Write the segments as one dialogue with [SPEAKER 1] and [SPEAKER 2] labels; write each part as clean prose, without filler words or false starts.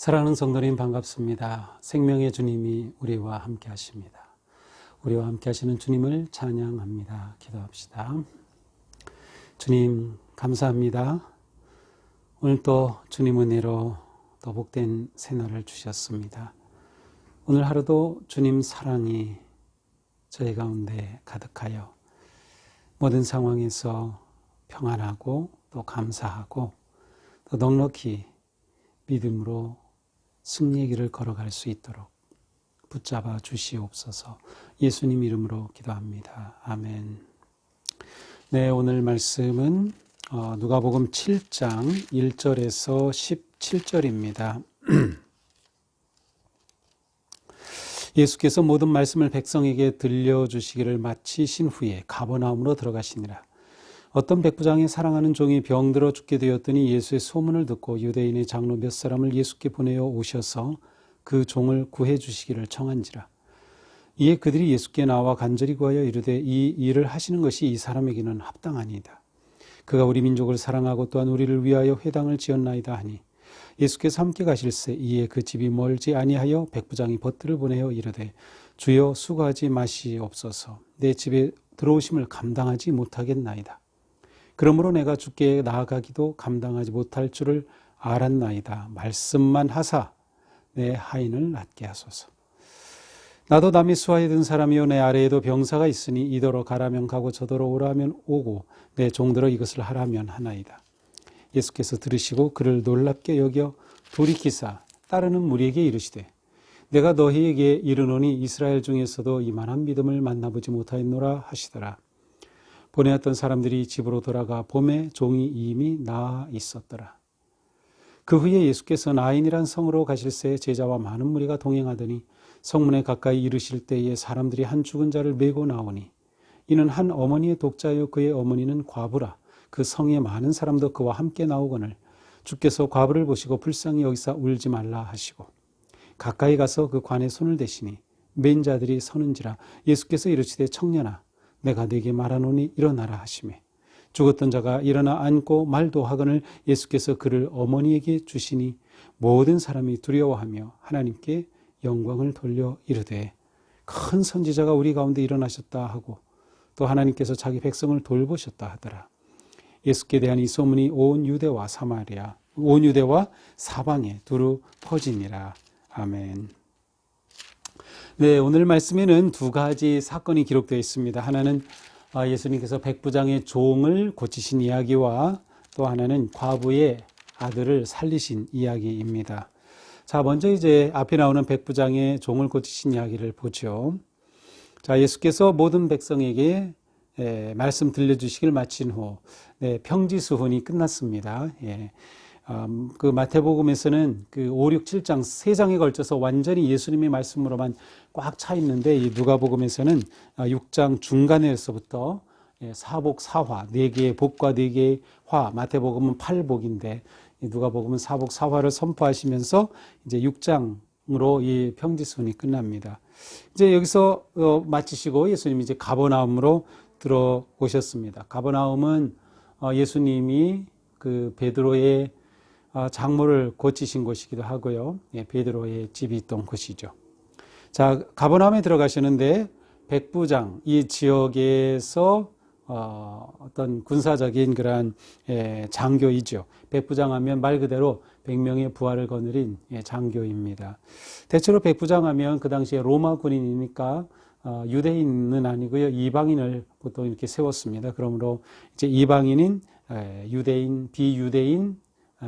[SPEAKER 1] 사랑하는 성도님 반갑습니다. 생명의 주님이 우리와 함께 하십니다. 우리와 함께 하시는 주님을 찬양합니다. 기도합시다. 주님 감사합니다. 오늘 또 주님 은혜로 또 복된 새날을 주셨습니다. 오늘 하루도 주님 사랑이 저희 가운데 가득하여 모든 상황에서 평안하고 또 감사하고 또 넉넉히 믿음으로 승리의 길을 걸어갈 수 있도록 붙잡아 주시옵소서. 예수님 이름으로 기도합니다. 아멘. 네, 오늘 말씀은 누가복음 7장 1절에서 17절입니다. 예수께서 모든 말씀을 백성에게 들려주시기를 마치신 후에 가버나움으로 들어가시니라. 어떤 백부장의 사랑하는 종이 병들어 죽게 되었더니 예수의 소문을 듣고 유대인의 장로 몇 사람을 예수께 보내어 오셔서 그 종을 구해 주시기를 청한지라. 이에 그들이 예수께 나와 간절히 구하여 이르되 이 일을 하시는 것이 이 사람에게는 합당하니이다. 그가 우리 민족을 사랑하고 또한 우리를 위하여 회당을 지었나이다 하니 예수께서 함께 가실새 이에 그 집이 멀지 아니하여 백부장이 벗들을 보내어 이르되 주여 수고하지 마시옵소서. 내 집에 들어오심을 감당하지 못하겠나이다. 그러므로 내가 주께 나아가기도 감당하지 못할 줄을 알았나이다. 말씀만 하사 내 하인을 낫게 하소서. 나도 남이 수하에 든 사람이요 내 아래에도 병사가 있으니 이더러 가라면 가고 저더러 오라면 오고 내 종들어 이것을 하라면 하나이다. 예수께서 들으시고 그를 놀랍게 여겨 돌이키사 따르는 무리에게 이르시되 내가 너희에게 이르노니 이스라엘 중에서도 이만한 믿음을 만나보지 못하였노라 하시더라. 보내었던 사람들이 집으로 돌아가 봄에 종이 이미 나아 있었더라. 그 후에 예수께서 나인이란 성으로 가실새 제자와 많은 무리가 동행하더니 성문에 가까이 이르실 때에 사람들이 한 죽은 자를 메고 나오니 이는 한 어머니의 독자요 그의 어머니는 과부라. 그 성에 많은 사람도 그와 함께 나오거늘 주께서 과부를 보시고 불쌍히 여기사 울지 말라 하시고 가까이 가서 그 관에 손을 대시니 맨 자들이 서는지라. 예수께서 이르시되 청년아 내가 네게 말하노니 일어나라 하시매 죽었던 자가 일어나 앉고 말도 하거늘 예수께서 그를 어머니에게 주시니 모든 사람이 두려워하며 하나님께 영광을 돌려 이르되 큰 선지자가 우리 가운데 일어나셨다 하고 또 하나님께서 자기 백성을 돌보셨다 하더라. 예수께 대한 이 소문이 온 유대와 사방에 두루 퍼지니라. 아멘. 네, 오늘 말씀에는 두 가지 사건이 기록되어 있습니다. 하나는 예수님께서 백부장의 종을 고치신 이야기와 또 하나는 과부의 아들을 살리신 이야기입니다. 자, 먼저 이제 앞에 나오는 백부장의 종을 고치신 이야기를 보죠. 자, 예수께서 모든 백성에게 말씀 들려주시길 마친 후 평지수훈이 끝났습니다. 그 마태복음에서는 그 5, 6, 7장 3장에 걸쳐서 완전히 예수님의 말씀으로만 꽉 차 있는데 이 누가복음에서는 6장 중간에서부터 사복 4화, 4개의 복과 4개의 화, 마태복음은 8복인데 누가복음은 사복 4화를 선포하시면서 이제 6장으로 이 평지수훈이 끝납니다. 이제 여기서 마치시고 예수님이 이제 가버나움으로 들어오셨습니다. 가버나움은 예수님이 그 베드로의 장모를 고치신 곳이기도 하고요. 베드로의 집이 있던 곳이죠. 자, 가버나움에 들어가시는데 백부장, 이 지역에서 어떤 군사적인 그러한 장교이죠. 백부장 하면 말 그대로 100명의 부하를 거느린 장교입니다. 대체로 백부장 하면 그 당시에 로마 군인이니까 유대인은 아니고요. 이방인을 보통 이렇게 세웠습니다. 그러므로 이제 이방인인 유대인, 비유대인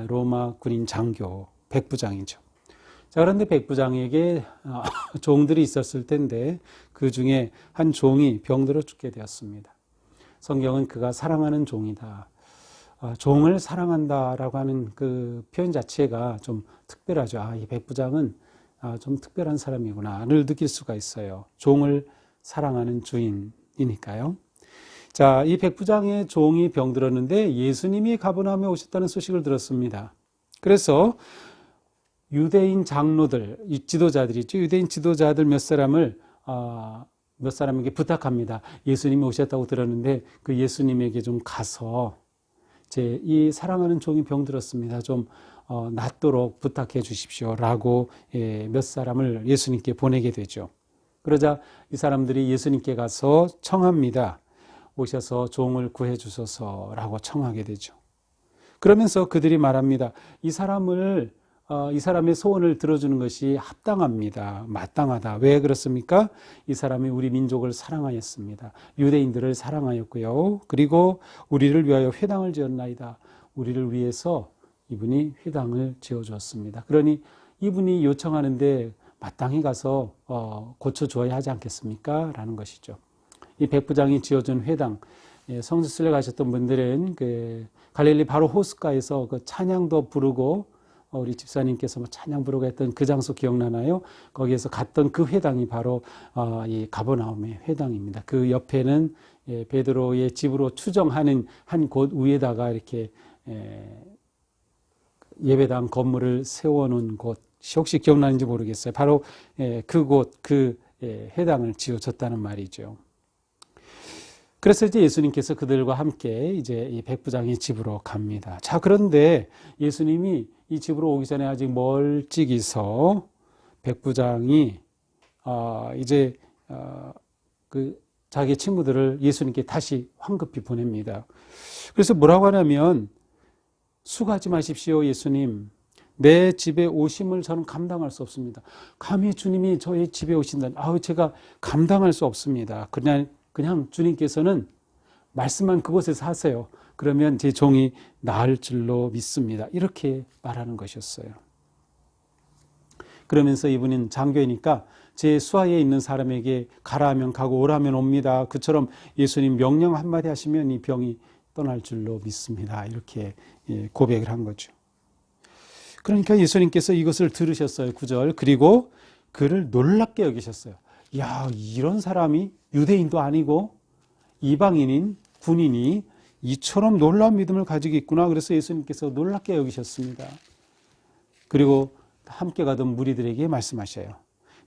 [SPEAKER 1] 로마 군인 장교, 백부장이죠. 자, 그런데 백부장에게 종들이 있었을 텐데 그 중에 한 종이 병들어 죽게 되었습니다. 성경은 그가 사랑하는 종이다. 종을 사랑한다라고 하는 그 표현 자체가 좀 특별하죠. 이 백부장은 좀 특별한 사람이구나를 느낄 수가 있어요. 종을 사랑하는 주인이니까요. 자, 이 백부장의 종이 병들었는데 예수님이 가버나움에 오셨다는 소식을 들었습니다. 그래서 유대인 장로들, 지도자들이 있죠. 유대인 지도자들 몇 사람에게 부탁합니다. 예수님이 오셨다고 들었는데 그 예수님에게 좀 가서 이 사랑하는 종이 병들었습니다. 좀 낫도록 부탁해 주십시오라고 몇 사람을 예수님께 보내게 되죠. 그러자 이 사람들이 예수님께 가서 청합니다. 오셔서 종을 구해 주소서라고 청하게 되죠. 그러면서 그들이 말합니다. 이 사람의 소원을 들어주는 것이 합당합니다. 마땅하다. 왜 그렇습니까? 이 사람이 우리 민족을 사랑하였습니다. 유대인들을 사랑하였고요. 그리고 우리를 위하여 회당을 지었나이다. 우리를 위해서 이분이 회당을 지어주었습니다. 그러니 이분이 요청하는데 마땅히 가서 고쳐주어야 하지 않겠습니까? 라는 것이죠. 이 백부장이 지어준 회당, 성지순례 가셨던 분들은 그 갈릴리 바로 호숫가에서 그 찬양도 부르고 우리 집사님께서 뭐 찬양 부르고 했던 그 장소 기억나나요? 거기에서 갔던 그 회당이 바로 이 가버나움의 회당입니다. 그 옆에는 베드로의 집으로 추정하는 한 곳 위에다가 이렇게 예배당 건물을 세워놓은 곳이 혹시 기억나는지 모르겠어요. 바로 그곳 그 회당을 지어줬다는 말이죠. 그래서 이제 예수님께서 그들과 함께 이제 이 백부장의 집으로 갑니다. 자, 그런데 예수님이 이 집으로 오기 전에 아직 멀찍이서 백부장이 이제 그 자기 친구들을 예수님께 다시 황급히 보냅니다. 그래서 뭐라고 하냐면 수고하지 마십시오, 예수님. 내 집에 오심을 저는 감당할 수 없습니다. 감히 주님이 저희 집에 오신다니, 제가 감당할 수 없습니다. 그냥 주님께서는 말씀만 그곳에서 하세요. 그러면 제 종이 나을 줄로 믿습니다. 이렇게 말하는 것이었어요. 그러면서 이분은 장교이니까 제 수하에 있는 사람에게 가라 하면 가고 오라면 옵니다. 그처럼 예수님 명령 한마디 하시면 이 병이 떠날 줄로 믿습니다. 이렇게 고백을 한 거죠. 그러니까 예수님께서 이것을 들으셨어요. 9절. 그리고 그를 놀랍게 여기셨어요. 야, 이런 사람이 유대인도 아니고 이방인인 군인이 이처럼 놀라운 믿음을 가지고 있구나. 그래서 예수님께서 놀랍게 여기셨습니다. 그리고 함께 가던 무리들에게 말씀하셔요.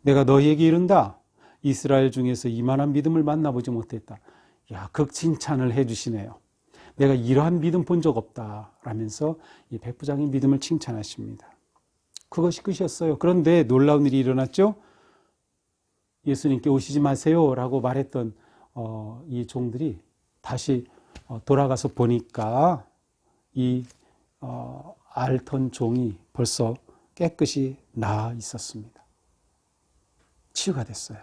[SPEAKER 1] 내가 너희에게 이른다. 이스라엘 중에서 이만한 믿음을 만나보지 못했다. 야, 극칭찬을 해주시네요. 내가 이러한 믿음 본 적 없다. 라면서 이 백부장의 믿음을 칭찬하십니다. 그것이 끝이었어요. 그런데 놀라운 일이 일어났죠. 예수님께 오시지 마세요 라고 말했던 이 종들이 다시 돌아가서 보니까 이 앓던 종이 벌써 깨끗이 나아 있었습니다. 치유가 됐어요.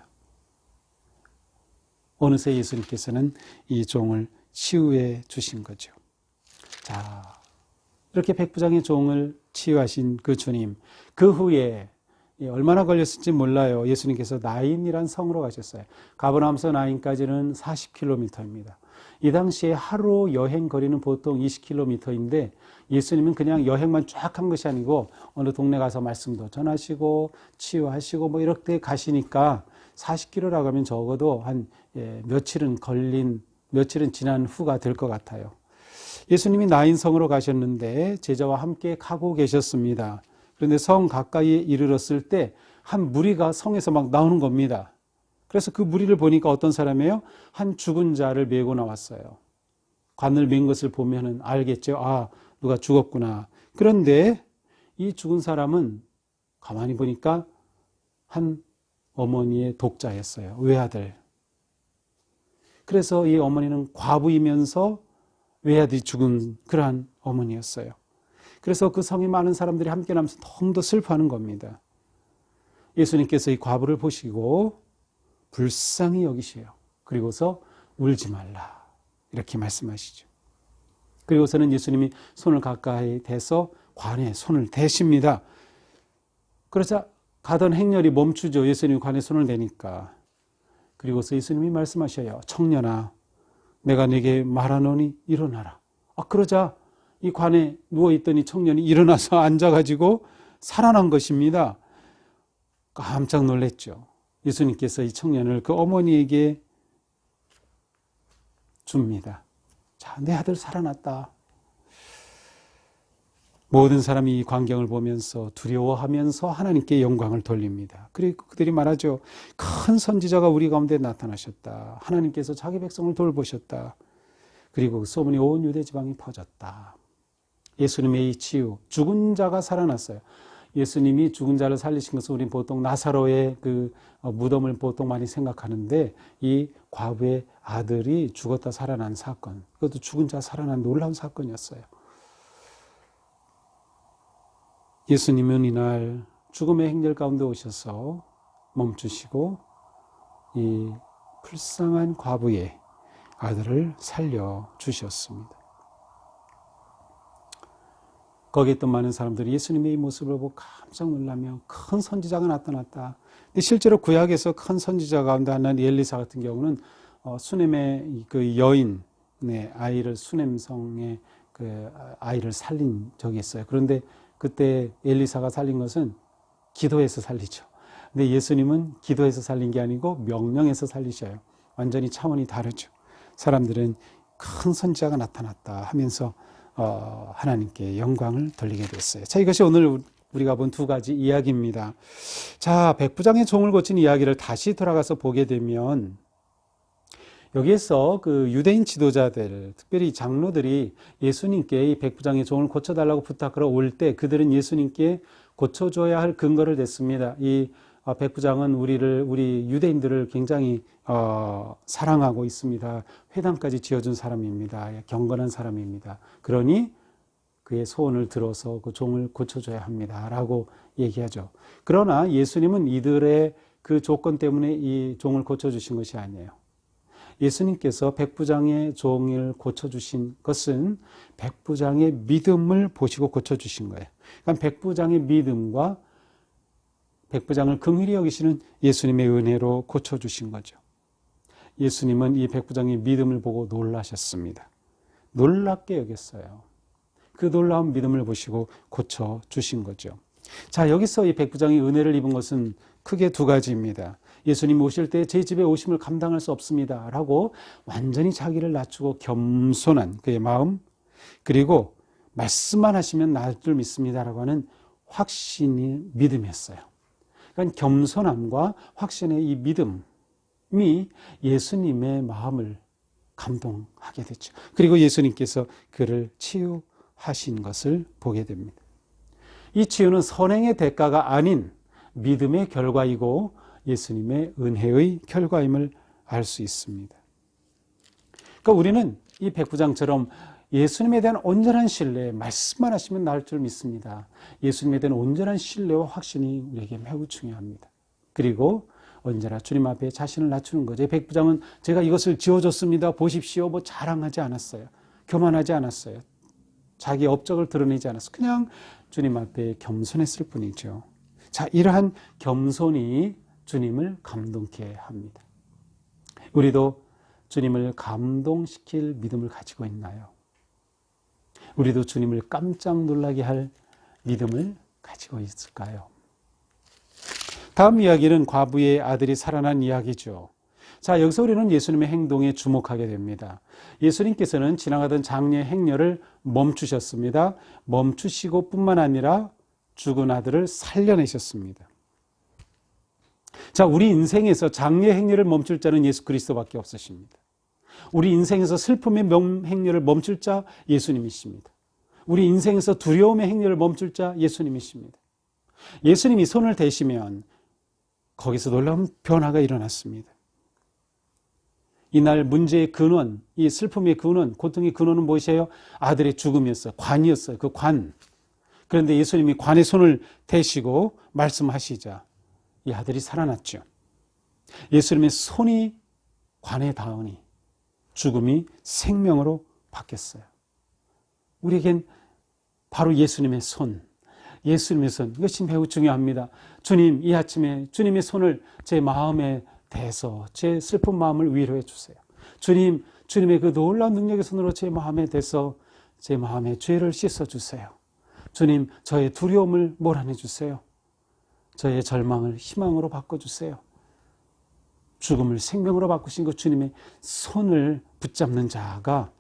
[SPEAKER 1] 어느새 예수님께서는 이 종을 치유해 주신 거죠. 자, 이렇게 백부장의 종을 치유하신 그 주님, 그 후에 얼마나 걸렸을지 몰라요. 예수님께서 나인이란 성으로 가셨어요. 가버나움에서 나인까지는 40km입니다. 이 당시에 하루 여행 거리는 보통 20km인데 예수님은 그냥 여행만 쫙 한 것이 아니고 어느 동네 가서 말씀도 전하시고 치유하시고 뭐 이렇게 가시니까 40km라고 하면 적어도 한 며칠은 지난 후가 될 것 같아요. 예수님이 나인 성으로 가셨는데 제자와 함께 가고 계셨습니다. 그런데 성 가까이에 이르렀을 때 한 무리가 성에서 막 나오는 겁니다. 그래서 그 무리를 보니까 어떤 사람이에요? 한 죽은 자를 메고 나왔어요. 관을 맨 것을 보면은 알겠죠. 누가 죽었구나. 그런데 이 죽은 사람은 가만히 보니까 한 어머니의 독자였어요. 외아들. 그래서 이 어머니는 과부이면서 외아들이 죽은 그러한 어머니였어요. 그래서 그 성에 많은 사람들이 함께 나면서 너무도 슬퍼하는 겁니다. 예수님께서 이 과부를 보시고 불쌍히 여기셔요. 그리고서 울지 말라 이렇게 말씀하시죠. 그리고서는 예수님이 손을 가까이 대서 관에 손을 대십니다. 그러자 가던 행렬이 멈추죠. 예수님이 관에 손을 대니까. 그리고서 예수님이 말씀하셔요. 청년아, 내가 네게 말하노니 일어나라. 그러자 이 관에 누워있던 이 청년이 일어나서 앉아가지고 살아난 것입니다. 깜짝 놀랐죠. 예수님께서 이 청년을 그 어머니에게 줍니다. 자, 내 아들 살아났다. 모든 사람이 이 광경을 보면서 두려워하면서 하나님께 영광을 돌립니다. 그리고 그들이 말하죠. 큰 선지자가 우리 가운데 나타나셨다. 하나님께서 자기 백성을 돌보셨다. 그리고 그 소문이 온 유대 지방에 퍼졌다. 예수님의 이 치유, 죽은 자가 살아났어요. 예수님이 죽은 자를 살리신 것은 우리는 보통 나사로의 그 무덤을 보통 많이 생각하는데, 이 과부의 아들이 죽었다 살아난 사건, 그것도 죽은 자 살아난 놀라운 사건이었어요. 예수님은 이날 죽음의 행렬 가운데 오셔서 멈추시고 이 불쌍한 과부의 아들을 살려주셨습니다. 거기에 있던 많은 사람들이 예수님의 이 모습을 보고 깜짝 놀라며 큰 선지자가 나타났다. 근데 실제로 구약에서 큰 선지자 가운데 하나는 엘리사 같은 경우는 수넴의 그 여인의 아이를, 수넴성의 그 아이를 살린 적이 있어요. 그런데 그때 엘리사가 살린 것은 기도해서 살리죠. 근데 예수님은 기도해서 살린 게 아니고 명령해서 살리셔요. 완전히 차원이 다르죠. 사람들은 큰 선지자가 나타났다 하면서 하나님께 영광을 돌리게 됐어요. 자, 이것이 오늘 우리가 본 두 가지 이야기입니다. 자, 백부장의 종을 고친 이야기를 다시 돌아가서 보게 되면 여기에서 그 유대인 지도자들, 특별히 장로들이 예수님께 이 백부장의 종을 고쳐달라고 부탁하러 올 때 그들은 예수님께 고쳐줘야 할 근거를 댔습니다. 이 백부장은 우리 유대인들을 굉장히 사랑하고 있습니다. 회당까지 지어준 사람입니다. 경건한 사람입니다. 그러니 그의 소원을 들어서 그 종을 고쳐줘야 합니다. 라고 얘기하죠. 그러나 예수님은 이들의 그 조건 때문에 이 종을 고쳐주신 것이 아니에요. 예수님께서 백부장의 종을 고쳐주신 것은 백부장의 믿음을 보시고 고쳐주신 거예요. 그러니까 백부장의 믿음과 백부장을 긍휼히 여기시는 예수님의 은혜로 고쳐주신 거죠. 예수님은 이 백부장의 믿음을 보고 놀라셨습니다. 놀랍게 여겼어요. 그 놀라운 믿음을 보시고 고쳐주신 거죠. 자, 여기서 이 백부장이 은혜를 입은 것은 크게 두 가지입니다. 예수님 오실 때 제 집에 오심을 감당할 수 없습니다 라고 완전히 자기를 낮추고 겸손한 그의 마음, 그리고 말씀만 하시면 나을 줄 믿습니다 라고 하는 확신이 믿음이었어요. 그러니까 겸손함과 확신의 이 믿음이 예수님의 마음을 감동하게 됐죠. 그리고 예수님께서 그를 치유하신 것을 보게 됩니다. 이 치유는 선행의 대가가 아닌 믿음의 결과이고 예수님의 은혜의 결과임을 알 수 있습니다. 그러니까 우리는 이 백부장처럼 예수님에 대한 온전한 신뢰, 말씀만 하시면 나을 줄 믿습니다. 예수님에 대한 온전한 신뢰와 확신이 우리에게 매우 중요합니다. 그리고 언제나 주님 앞에 자신을 낮추는 거죠. 백부장은 제가 이것을 지어줬습니다. 보십시오. 뭐 자랑하지 않았어요. 교만하지 않았어요. 자기 업적을 드러내지 않았어요. 그냥 주님 앞에 겸손했을 뿐이죠. 자, 이러한 겸손이 주님을 감동케 합니다. 우리도 주님을 감동시킬 믿음을 가지고 있나요? 우리도 주님을 깜짝 놀라게 할 믿음을 가지고 있을까요? 다음 이야기는 과부의 아들이 살아난 이야기죠. 자, 여기서 우리는 예수님의 행동에 주목하게 됩니다. 예수님께서는 지나가던 장례 행렬을 멈추셨습니다. 멈추시고 뿐만 아니라 죽은 아들을 살려내셨습니다. 자, 우리 인생에서 장례 행렬을 멈출 자는 예수 그리스도밖에 없으십니다. 우리 인생에서 슬픔의 행렬을 멈출 자 예수님이십니다. 우리 인생에서 두려움의 행렬을 멈출 자 예수님이십니다. 예수님이 손을 대시면 거기서 놀라운 변화가 일어났습니다. 이날 문제의 근원, 이 슬픔의 근원, 고통의 근원은 무엇이에요? 아들의 죽음이었어요. 관이었어요. 그 관. 그런데 예수님이 관에 손을 대시고 말씀하시자 이 아들이 살아났죠. 예수님의 손이 관에 닿으니 죽음이 생명으로 바뀌었어요. 우리에겐 바로 예수님의 손, 이것이 매우 중요합니다. 주님, 이 아침에 주님의 손을 제 마음에 대서 제 슬픈 마음을 위로해 주세요. 주님, 주님의 그 놀라운 능력의 손으로 제 마음에 대서 제 마음의 죄를 씻어 주세요. 주님, 저의 두려움을 몰아내 주세요. 저의 절망을 희망으로 바꿔주세요. 죽음을 생명으로 바꾸신 그 주님의 손을 붙잡는 자가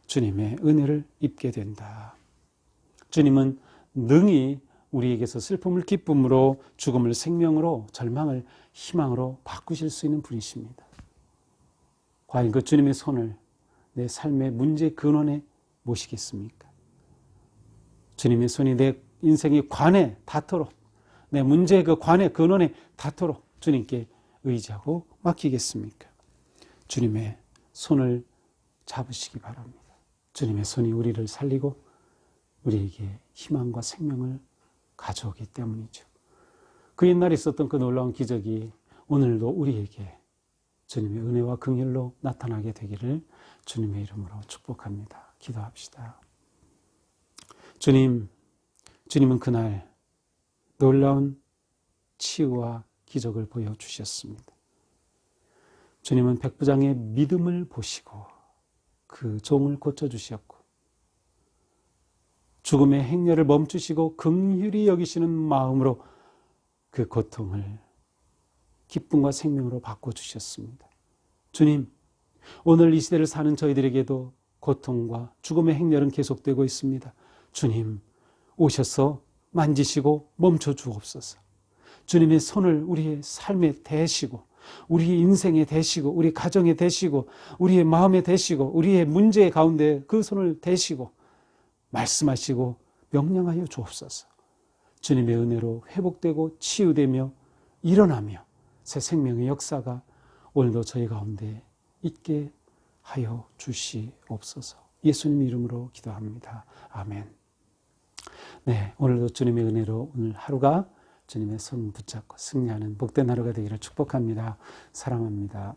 [SPEAKER 1] 주님의 은혜를 입게 된다. 주님은 능히 우리에게서 슬픔을 기쁨으로, 죽음을 생명으로, 절망을 희망으로 바꾸실 수 있는 분이십니다. 과연 그 주님의 손을 내 삶의 문제 근원에 모시겠습니까? 주님의 손이 내 인생의 관에 닿도록, 내 문제의 그 관에 근원에 닿도록 주님께 의지하고 맡기겠습니까? 주님의 손을 잡으시기 바랍니다. 주님의 손이 우리를 살리고 우리에게 희망과 생명을 가져오기 때문이죠. 그 옛날에 있었던 그 놀라운 기적이 오늘도 우리에게 주님의 은혜와 긍휼로 나타나게 되기를 주님의 이름으로 축복합니다. 기도합시다. 주님은 그날 놀라운 치유와 기적을 보여주셨습니다. 주님은 백부장의 믿음을 보시고 그 종을 고쳐주셨고 죽음의 행렬을 멈추시고 긍휼히 여기시는 마음으로 그 고통을 기쁨과 생명으로 바꿔주셨습니다. 주님, 오늘 이 시대를 사는 저희들에게도 고통과 죽음의 행렬은 계속되고 있습니다. 주님, 오셔서 만지시고 멈춰 주옵소서. 주님의 손을 우리의 삶에 대시고 우리의 인생에 대시고 우리 가정에 대시고 우리의 마음에 대시고 우리의 문제 가운데 그 손을 대시고 말씀하시고 명령하여 주옵소서. 주님의 은혜로 회복되고 치유되며 일어나며 새 생명의 역사가 오늘도 저희 가운데 있게 하여 주시옵소서. 예수님 이름으로 기도합니다. 아멘. 네, 오늘도 주님의 은혜로 오늘 하루가 주님의 손 붙잡고 승리하는 복된 하루가 되기를 축복합니다. 사랑합니다.